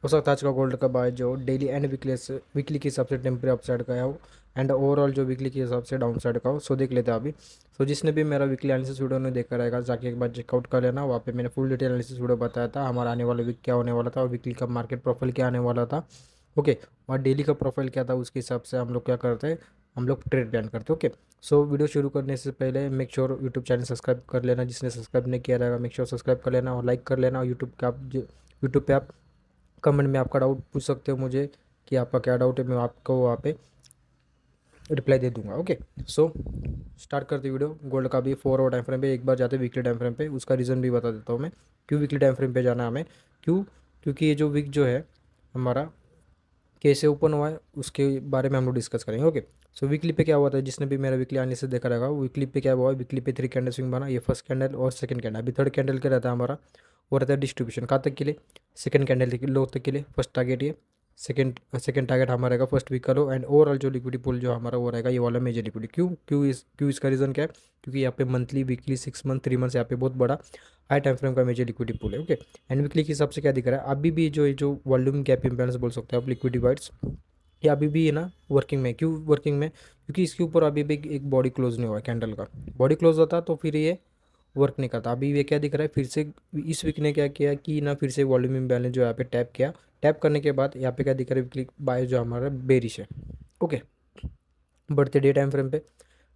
हो सकता है आज का गोल्ड का बाय जो डेली एंड वीकली के हिसाब से टेम्परेरी अपसाइड का हो एंड ओवरऑल जो वीकली के हिसाब से डाउन साइड का हो। सो देख लेते हैं अभी। सो जिसने भी मेरा वीकली एनालिसिस वीडियो ने देखा रहेगा जाके एक बार चेकआउट कर लेना। वहाँ पे मैंने फुल डिटेल एनालिसिस वीडियो बताया था हमारा आने वाला वीक क्या होने वाला था और वीकली का मार्केट प्रोफाइल क्या आने वाला था। ओके, और डेली का प्रोफाइल क्या था उसके हिसाब से हम लोग क्या करते हैं, हम लोग ट्रेड प्लान करते हैं। ओके, सो वीडियो शुरू करने से पहले make sure YouTube channel subscribe कर लेना। जिसने सब्सक्राइब नहीं किया रहेगा मेक श्योर सब्सक्राइब कर लेना और लाइक कर लेना। और यूट्यूब पे आप कमेंट में आपका डाउट पूछ सकते हो मुझे कि आपका क्या डाउट है, मैं आपको वहाँ पे रिप्लाई दे दूंगा। ओके, सो स्टार्ट करते वीडियो। गोल्ड का भी 4 आवर टाइम फ्रेम पे एक बार जाते हैं वीकली टाइम फ्रेम पे, उसका रीज़न भी बता देता हूँ मैं क्यों वीकली टाइम फ्रेम पे जाना है हमें। क्यों? क्योंकि ये जो वीक जो है हमारा कैसे ओपन हुआ है उसके बारे में हम लोग डिस्कस करेंगे। ओके, सो वीकली पे क्या हुआ था, जिसने भी मेरा वीकली आने से देखा रहेगा वीकली पे क्या हुआ है। वीकली पे 3 कैंडल स्विंग बना, ये फर्स्ट कैंडल और सेकंड कैंडल। अभी थर्ड कैंडल क्या रहता है हमारा, वो रहता है डिस्ट्रीब्यूशन कहाँ तक के लिए, सेकंड कैंडल लो तक के लिए। फर्स्ट टारगेट ये, सेकंड टारगेट हमारा रहेगा फर्स्ट वीक का लो एंड ओवरऑल जो लिक्विडिटी पूल जो हमारा वो रहेगा ये वाला मेजर लिक्विडिटी। क्यों इसका रीज़न क्या है, क्योंकि यहाँ पे मंथली वीकली 6 मंथ 3 मंथ यहाँ पे बहुत बड़ा हाई टाइम फ्रेम का मेजर लिक्विडिटी पूल है। ओके, एंड वीकली के हिसाब से क्या दिख रहा है अभी भी जो वॉल्यूम गैप इम्बैलेंस बोल सकते हैं आप, लिक्विडिटी वाइड्स ये अभी भी है ना वर्किंग में। क्यों वर्किंग में, क्योंकि इसके ऊपर अभी भी एक बॉडी क्लोज नहीं हुआ है कैंडल का। बॉडी क्लोज होता तो फिर ये वर्क नहीं करता। अभी ये क्या दिख रहा है, फिर से इस वीक ने क्या किया कि ना फिर से वॉल्यूम इम्बैलेंस जो यहाँ पे टैप किया। टैप करने के बाद यहाँ पे क्या दिख रहा है, वीकली बाय जो हमारा बेरिश है। ओके, बढ़ते डे टाइम फ्रेम पे।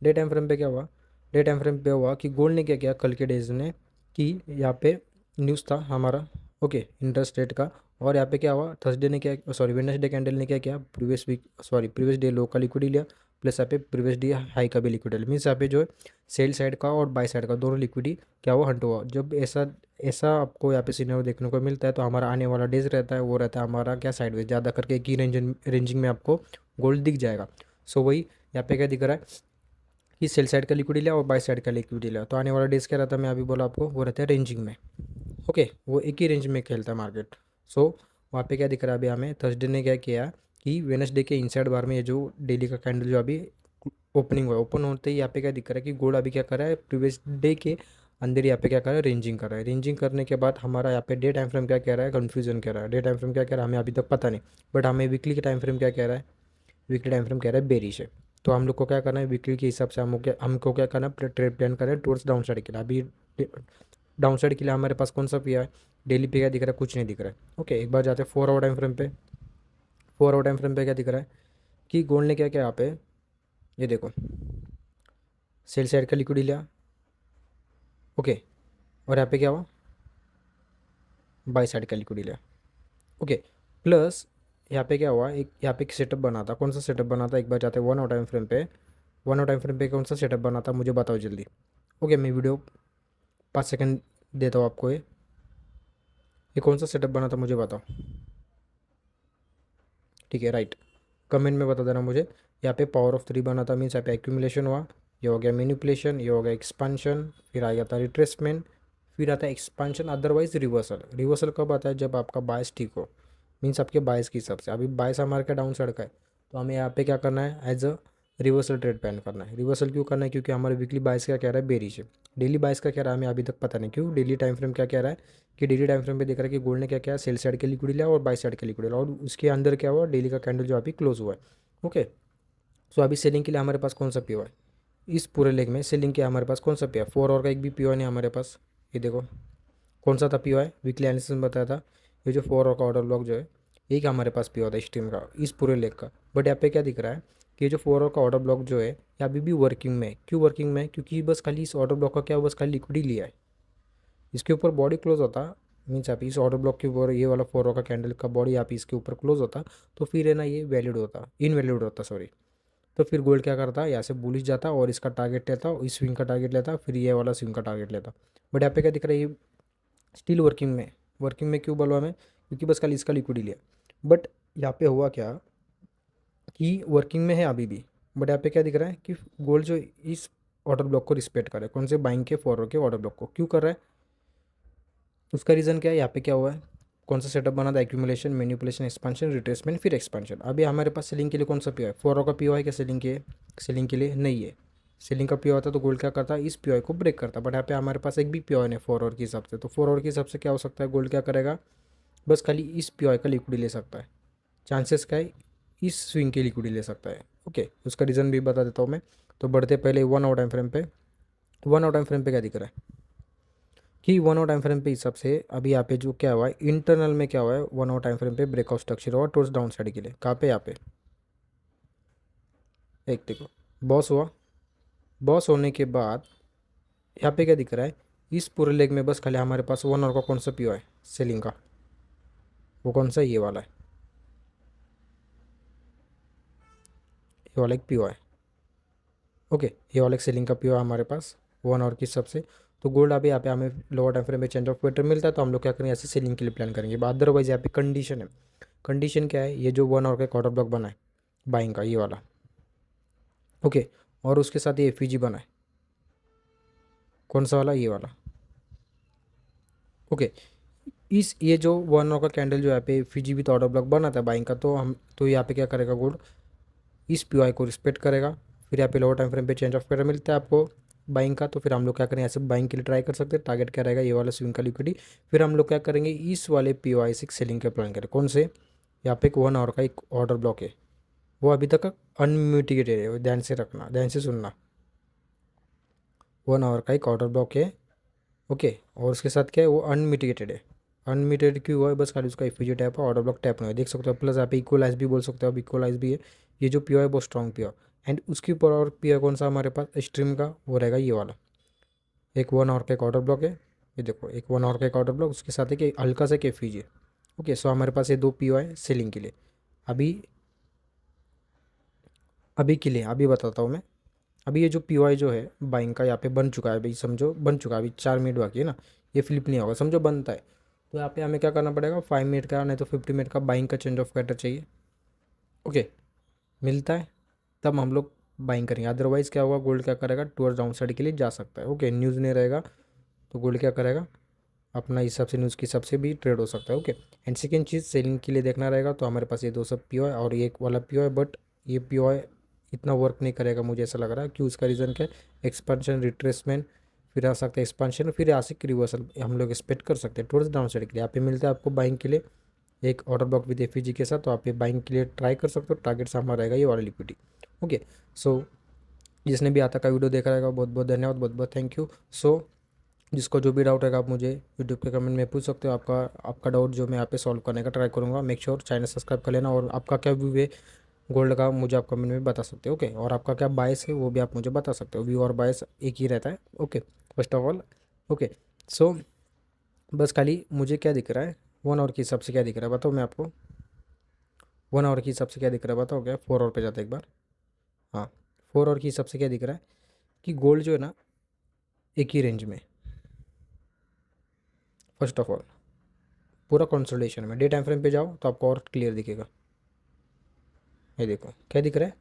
डे टाइम फ्रेम पे क्या हुआ, डे टाइम फ्रेम पे हुआ कि गोल्ड ने क्या किया कल के डेज ने कि यहाँ पे न्यूज़ था हमारा। ओके, इंटरेस्ट रेट का। और यहाँ पे क्या हुआ, थर्सडे ने क्या, सॉरी वेडनेसडे कैंडल ने क्या किया, प्रीवियस डे लो का लिक्विड लिया प्लस यहाँ पे प्रीवियस डे हाई का भी लिक्विड लिया। मीन्स यहाँ पे जो है सेल साइड का और बाय साइड का दोनों लिक्विडी क्या हुआ, हंट हुआ। जब ऐसा ऐसा आपको यहाँ पे सिनेरियो देखने को मिलता है तो हमारा आने वाला डेज रहता है वो रहता है हमारा क्या, साइडवेज। ज़्यादा करके एक ही रेंजिंग में आपको गोल्ड दिख जाएगा। सो वही यहाँ पे क्या दिख रहा है कि सेल साइड का लिक्विड लिया और बाय साइड का लिक्विड लिया। तो आने वाला डेज क्या रहता है, मैं अभी बोला आपको, वो रहता है रेंजिंग में। ओके, वो एक ही रेंज में खेलता है मार्केट। सो वहाँ पे क्या दिख रहा है अभी हमें, थर्सडे ने क्या किया कि वेनसडे के इनसाइड बार में ये जो डेली का कैंडल जो अभी ओपनिंग हुआ है, ओपन होते ही यहाँ पे क्या दिख रहा है कि गोल्ड अभी क्या कर रहा है, प्रीवियस डे के अंदर यहाँ पे क्या कर रहा है, रेंजिंग कर रहा है। रेंजिंग करने के बाद हमारा यहाँ पे डे टाइम फ्रेम क्या कह रहा है, कन्फ्यूजन कह रहा है। डे टाइम फ्रेम क्या कह रहा है हमें अभी तक पता नहीं, बट हमें वीकली के टाइम फ्रेम क्या कह रहा है, वीकली टाइम फ्रेम कह रहा है बेरिश है। तो हम लोग को क्या करना है, वीकली के हिसाब से हमको क्या करना है, ट्रेड प्लान करना है टूवर्ड्स डाउन साइड के लिए। अभी डाउन साइड के लिए हमारे पास कौन सा पिया है, डेली पे क्या दिख रहा है, कुछ नहीं दिख रहा है। ओके, एक बार जाते हैं 4 आवर टाइम फ्रेम पे। 4 आवर टाइम फ्रेम पे क्या दिख रहा है कि गोल्ड ने क्या किया यहाँ पे, ये देखो सेल साइड का लिक्विड लिया। ओके, और यहाँ पे क्या हुआ, बाई साइड का लिक्विड लिया। ओके, प्लस यहाँ पे क्या हुआ, एक यहाँ पे एक सेटअप बना था। कौन सा सेटअप बना था, एक बार जाते हैं 1 आवर टाइम फ्रेम पे। 1 आवर टाइम फ्रेम पे कौन सा सेटअप बना था मुझे बताओ जल्दी। ओके, मैं वीडियो 5 सेकंड देता हूँ आपको। ये कौन सा सेटअप बना था मुझे बताओ। ठीक है, राइट, कमेंट में बता देना मुझे। यहाँ पे पावर ऑफ 3 बना था, मीन्स यहाँ पे एक्यूमुलेशन हुआ। ये हो गया मैनिपुलेशन, ये हो गया एक्सपांशन, फिर आ गया था रिट्रेसमेंट, फिर आता है एक्सपांशन अदरवाइज रिवर्सल। रिवर्सल कब आता है, जब आपका बायस ठीक हो, मीन्स आपके बायस के हिसाब से। अभी बायस हमारे का डाउन साइड का है तो हमें यहाँ पे क्या करना है, as a reversal trade plan करना है। रिवर्सल क्यों करना है, क्योंकि हमारे वीकली बायस का कह रहा है बेरिश है। डेली बायस का कह रहा है हमें अभी तक पता नहीं क्यों। डेली टाइम फ्रेम क्या कह रहा है कि डेली टाइम फ्रेम पे दिख रहा है कि गोल्ड ने क्या किया, सेल साइड के लिक्विड लिया और बाय साइड के लिक्विड लिया और उसके अंदर क्या हुआ, डेली का कैंडल जो अभी क्लोज हुआ है। ओके, सो अभी सेलिंग के लिए हमारे पास कौन सा पी है, इस पूरे लेग में सेलिंग के हमारे पास कौन सा पी है, 4 आवर का एक भी पी नहीं हमारे पास। ये देखो कौन सा था पी वीकली एनालिसिस में बताया था, ये जो 4 आवर का ऑर्डर ब्लॉक जो है एक हमारे पास पी था स्ट्रीम का इस पूरे लेग का। बट यहाँ पे क्या दिख रहा है कि ये जो 4 आवर का ऑर्डर ब्लॉक जो है ये अभी भी वर्किंग में है। क्यों वर्किंग में है, क्योंकि बस खाली इस ऑर्डर ब्लॉक का क्या बस खाली लिक्विड ही लिया है। इसके ऊपर बॉडी क्लोज होता, मीन्स आप इस ऑर्डर ब्लॉक के ऊपर ये वाला 4 आवर का कैंडल का बॉडी आप इसके ऊपर क्लोज होता तो फिर है ना ये वैलिड होता, इनवैलिड होता सॉरी। तो फिर गोल्ड क्या करता है, यहाँ से बुलिश जाता और इसका टारगेट लेता, इस स्विंग का टारगेट लेता, फिर ये वाला स्विंग का टारगेट लेता। बट यहाँ पे क्या दिख रहा है, ये स्टिल वर्किंग में। वर्किंग में क्यों बोला हमें, क्योंकि बस खाली इसका लिक्विड ही लिया। बट यहाँ पे हुआ क्या कि वर्किंग में है अभी भी, बट यहाँ पे क्या दिख रहा है कि गोल्ड जो इस ऑर्डर ब्लॉक को रिस्पेक्ट कर रहा है, कौन से बाइंग के 4 आवर के ऑर्डर ब्लॉक को क्यों कर रहा है, उसका रीज़न क्या है, यहाँ पे क्या हुआ है, कौन सा सेटअप बना था, एक्यूमुलेशन मैनिपुलेशन एक्सपांशन रिट्रेसमेंट फिर एक्सपांशन। अभी हमारे पास सेलिंग के लिए कौन सा पी है, 4 आवर का पी है क्या सेलिंग के लिए नहीं है। सेलिंग का पी होता तो गोल्ड क्या करता है, इस पी को ब्रेक करता। बट यहाँ पे हमारे पास एक भी पी नहीं 4 आवर के हिसाब से। तो 4 आवर के हिसाब से क्या हो सकता है, गोल्ड क्या करेगा, बस खाली इस पी का लिक्विड ले सकता है। चांसेस क्या है, इस स्विंग के लिक्विड ले सकता है। ओके, उसका रीज़न भी बता देता हूँ मैं। तो बढ़ते पहले 1 आवर टाइम फ्रेम पे। 1 आवर टाइम फ्रेम पे क्या दिख रहा है कि 1 आवर टाइम फ्रेम पे हिसाब से अभी यहाँ पे जो क्या हुआ है इंटरनल में, क्या हुआ है 1 आवर टाइम फ्रेम पे ब्रेकआउट स्ट्रक्चर हुआ टूवर्ड्स डाउन साइड के लिए। कहाँ पे, यहाँ पे एक देखो बॉस हुआ। बॉस होने के बाद यहाँ पे क्या दिख रहा है, इस पूरे लेग में बस खाली हमारे पास 1 आवर का कौन सा पी है सेलिंग का, वो कौन सा, ये वाला है, ये वाला एक पी है। ओके, ये वाला एक सेलिंग का पी है हमारे पास 1 आवर की हिसाब से। तो गोल्ड अभी यहाँ पे हमें लोअर टाइम फ्रेम में चेंज ऑफ क्वार्टर मिलता है, तो हम लोग क्या करेंगे, ऐसे सेलिंग के लिए प्लान करेंगे। अदरवाइज यहाँ पे कंडीशन है। कंडीशन क्या है, ये जो 1 आवर का क्वार्टर ब्लॉक बना है बाइंग का, ये वाला। ओके, और उसके साथ ये एफ बना है, कौन सा वाला, ये वाला। ओके, इस ये जो 1 आवर का कैंडल जो यहाँ पे एफ विथ ऑर्डर ब्लॉक बना था बाइंग का, तो यहाँ पे क्या करेगा गोल्ड, इस पी को रिस्पेक्ट करेगा। फिर यहाँ पे लोअर टाइम फ्रेम पे चेंज ऑफ कलर मिलता है आपको बाइंग का, तो फिर हम लोग क्या करें, ऐसे बाइंग के लिए ट्राई कर सकते हैं। टारगेट क्या रहेगा, ये वाला स्विंग का लिक्विडिटी। फिर हम लोग क्या करेंगे, इस वाले पी वाई से सेलिंग का प्लान करें। कौन से, यहाँ पे एक 1 आवर का एक ऑर्डर ब्लॉक है, वो अभी तक अनमिटिगेटेड है, ध्यान से रखना, ध्यान से सुनना। 1 आवर का एक ऑर्डर ब्लॉक है। ओके, और उसके साथ क्या है, वो अनमिटिगेटेड है। अनमिटिगेटेड क्यों हुआ है, बस खाली उसका एफ टैप है, ऑर्डर ब्लॉक टैप नहीं है, देख सकते हो। प्लस यहाँ पे इक्वलाइज भी बोल सकते हो, अब इक्वलाइज भी है। ये जो पी है वो स्ट्रॉन्ग पी। एंड उसके ऊपर और पी कौन सा हमारे पास स्ट्रीम का, वो रहेगा ये वाला। एक 1 आवर का एक ऑर्डर ब्लॉक है, ये देखो एक 1 आवर का एक ऑर्डर ब्लॉक, उसके साथ एक हल्का सा एक है। ओके, सो हमारे पास ये दो पी है सेलिंग के लिए। अभी अभी के लिए अभी बताता हूँ मैं। अभी ये जो पी जो है बाइंग का यहाँ पे बन चुका है, भाई समझो बन चुका है, अभी 4 मिनट बाकी है ना, ये फ्लिप नहीं होगा, समझो बनता है। तो यहाँ पे हमें क्या करना पड़ेगा, 5 मिनट का नहीं तो 50 मिनट का बाइंग का चेंज ऑफ कैरेक्टर चाहिए। ओके, मिलता है तब हम लोग बाइंग करेंगे। अदरवाइज़ क्या होगा, गोल्ड क्या करेगा, टूअर्स डाउन साइड के लिए जा सकता है। ओके, न्यूज़ नहीं रहेगा तो गोल्ड क्या करेगा, अपना हिसाब से न्यूज़ के हिसाब से भी ट्रेड हो सकता है। Okay, and second cheese selling के लिए देखना रहेगा, तो हमारे पास ये दो सब पी है और ये एक वाला पी है, बट ये पी इतना वर्क नहीं करेगा मुझे ऐसा लग रहा है। क्यों, उसका रीज़न क्या है, एक्सपेंशन रिट्रेसमेंट, फिर आ सकता है एक्सपेंशन, फिर आ सकती रिवर्सल हम लोग एक्सपेक्ट कर सकते हैं टूवर्ड्स डाउन साइड के लिए। यहाँ पे मिलता है आपको बाइंग के लिए एक ऑर्डर ब्लॉक विद एफ के साथ, तो आप ये बाइंग के लिए ट्राई कर सकते हो। टारगेट सामने रहेगा ये वाला लिक्विडिटी। ओके, सो जिसने भी आता का वीडियो देखा रहेगा बहुत बहुत धन्यवाद, बहुत बहुत थैंक यू। सो जिसको जो भी डाउट रहेगा आप मुझे यूट्यूब के कमेंट में पूछ सकते हो। आपका आपका डाउट जो मैं यहाँ पे सॉल्व करने का ट्राई करूँगा। मेक श्योर चैनल सब्सक्राइब कर लेना, और आपका क्या व्यू है गोल्ड का मुझे आप कमेंट में बता सकते हो। ओके, और आपका क्या बायस है वो भी आप मुझे बता सकते हो। व्यू और बायस एक ही रहता है। Okay, first of all. Okay, so बस खाली मुझे क्या दिख रहा है, 1 आवर के हिसाब से क्या दिख रहा है बताओ मैं आपको। 1 आवर के हिसाब से क्या दिख रहा है बताओ, क्या 4 आवर पे जाता है एक बार। हाँ, 4 आवर के हिसाब से क्या दिख रहा है कि गोल्ड जो है ना एक ही रेंज में, फर्स्ट ऑफ ऑल पूरा कंसोलिडेशन में। डे टाइम फ्रेम पे जाओ तो आपको और क्लियर दिखेगा। ये देखो क्या दिख रहा है,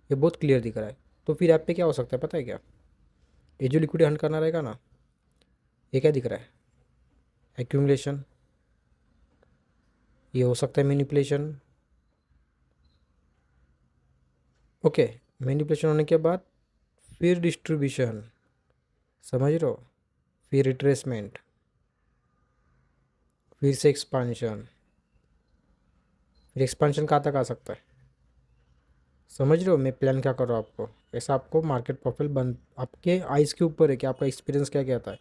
ये बहुत क्लियर दिख रहा है। तो फिर ऐप पे क्या हो सकता है पता है क्या, ये जो लिक्विड हंट करना रहेगा ना, ये क्या दिख रहा है, एक्यूमुलेशन, ये हो सकता है मैनिपुलेशन। ओके, मैनिपुलेशन होने के बाद फिर डिस्ट्रीब्यूशन, समझ रहे हो, फिर रिट्रेसमेंट, फिर से एक्सपांशन, फिर एक्सपांशन कहाँ तक आ सकता है, समझ रहे हो मैं प्लान क्या कर रहा हूँ आपको। ऐसा आपको मार्केट प्रोफाइल बन आपके आइज़ के ऊपर है कि आपका एक्सपीरियंस क्या कहता है।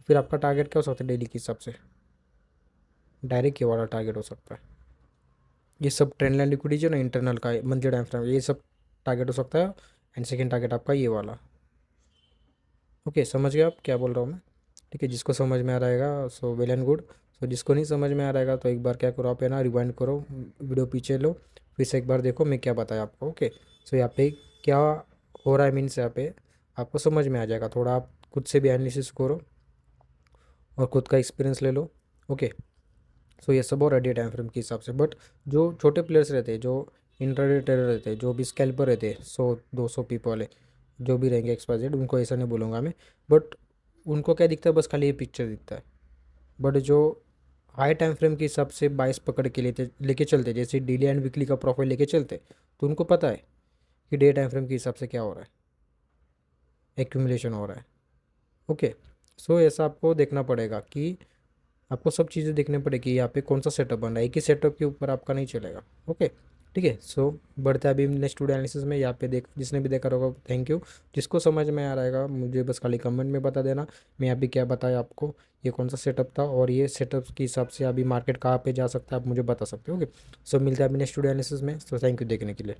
फिर आपका टारगेट क्या हो सकता है डेली के हिसाब से, डायरेक्ट ये वाला टारगेट हो सकता है। ये सब ट्रेंड लाइन लिक्विडिटी जो ना इंटरनल का मंथली टाइम फ्रेम, ये सब टारगेट हो सकता है। एंड सेकेंड टारगेट आपका ये वाला। ओके, समझ गए आप क्या बोल रहा हूँ मैं। ठीक है, जिसको समझ में आ रहेगा सो वेल एंड गुड। सो जिसको नहीं समझ में आ रहेगा तो एक बार क्या करो आप, है ना, रिवाइंड करो, वीडियो पीछे लो, फिर से एक बार देखो मैं क्या बताया आपको। ओके, सो यहाँ पे क्या हो रहा है मीन्स यहाँ पे आपको समझ में आ जाएगा। थोड़ा आप खुद से भी एनालिसिस करो और खुद का एक्सपीरियंस ले लो। ओके, सो ये सब और डे टाइम फ्रेम के हिसाब से। बट जो छोटे प्लेयर्स रहते हैं, जो इंट्राडे ट्रेडर रहते हैं, जो भी स्कैल्पर रहते हैं 100-200 पीपल वाले जो भी रहेंगे एक्सपाइजेड, उनको ऐसा नहीं बोलूँगा मैं। बट उनको क्या दिखता है, बस खाली ये पिक्चर दिखता है। बट जो हाई टाइम फ्रेम के हिसाब से बाइस पकड़ के लेके चलते, जैसे डेली एंड वीकली का प्रोफाइल लेके चलते, तो उनको पता है कि डे टाइम फ्रेम के हिसाब से क्या हो रहा है, एक्यूमुलेशन हो रहा है। ओके, सो ऐसा आपको देखना पड़ेगा कि आपको सब चीज़ें देखनी पड़ेगी यहाँ पे कौन सा सेटअप बन रहा है, एक ही सेटअप के ऊपर आपका नहीं चलेगा। ओके, ठीक है। सो बढ़ते हैं अभी नेक्स्ट वीडियो एनालिसिस में। यहाँ पे देख जिसने भी देखा होगा थैंक यू। जिसको समझ में आ रहेगा मुझे बस खाली कमेंट में बता देना, मैं अभी क्या बताया आपको, ये कौन सा सेटअप था और ये सेटअप के हिसाब से अभी मार्केट कहाँ पे जा सकता है आप मुझे बता सकते हो। ओके, सो मिलते हैं अभी नेक्स्ट वीडियो एनालिसिस में। सो थैंक यू देखने के लिए।